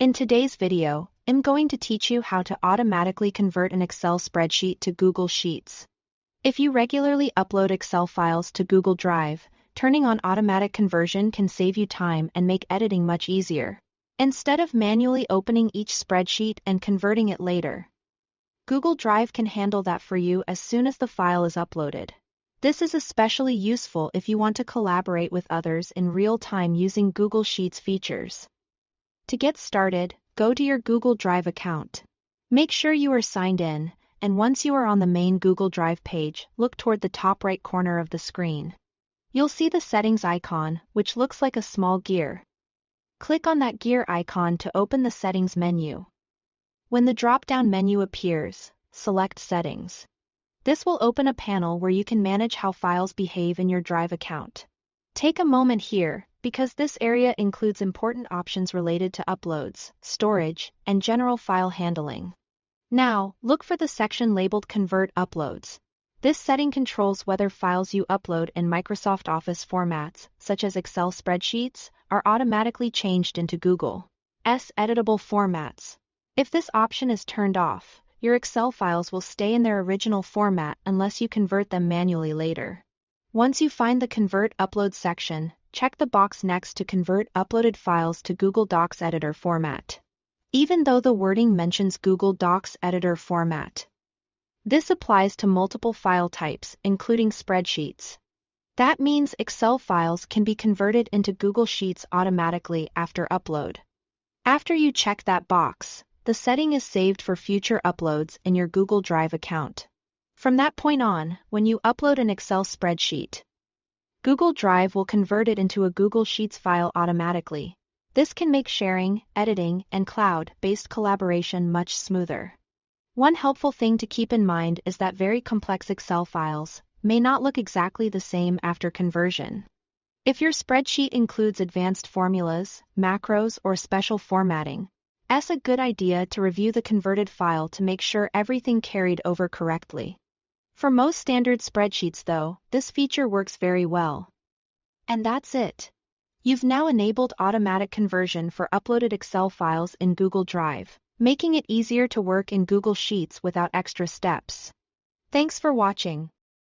In today's video, I'm going to teach you how to automatically convert an Excel spreadsheet to Google Sheets. If you regularly upload Excel files to Google Drive, turning on automatic conversion can save you time and make editing much easier. Instead of manually opening each spreadsheet and converting it later, Google Drive can handle that for you as soon as the file is uploaded. This is especially useful if you want to collaborate with others in real time using Google Sheets features. To get started, go to your Google Drive account. Make sure you are signed in, and once you are on the main Google Drive page, look toward the top right corner of the screen. You'll see the settings icon, which looks like a small gear. Click on that gear icon to open the settings menu. When the drop-down menu appears, select Settings. This will open a panel where you can manage how files behave in your Drive account. Take a moment here, because this area includes important options related to uploads, storage, and general file handling. Now, look for the section labeled Convert Uploads. This setting controls whether files you upload in Microsoft Office formats, such as Excel spreadsheets, are automatically changed into Google's editable formats. If this option is turned off, your Excel files will stay in their original format unless you convert them manually later. Once you find the Convert Upload section, check the box next to convert uploaded files to Google Docs Editor format. Even though the wording mentions Google Docs Editor format, this applies to multiple file types, including spreadsheets. That means Excel files can be converted into Google Sheets automatically after upload. After you check that box, the setting is saved for future uploads in your Google Drive account. From that point on, when you upload an Excel spreadsheet, Google Drive will convert it into a Google Sheets file automatically. This can make sharing, editing, and cloud-based collaboration much smoother. One helpful thing to keep in mind is that very complex Excel files may not look exactly the same after conversion. If your spreadsheet includes advanced formulas, macros, or special formatting, it's a good idea to review the converted file to make sure everything carried over correctly. For most standard spreadsheets though, this feature works very well. And that's it. You've now enabled automatic conversion for uploaded Excel files in Google Drive, making it easier to work in Google Sheets without extra steps. Thanks for watching.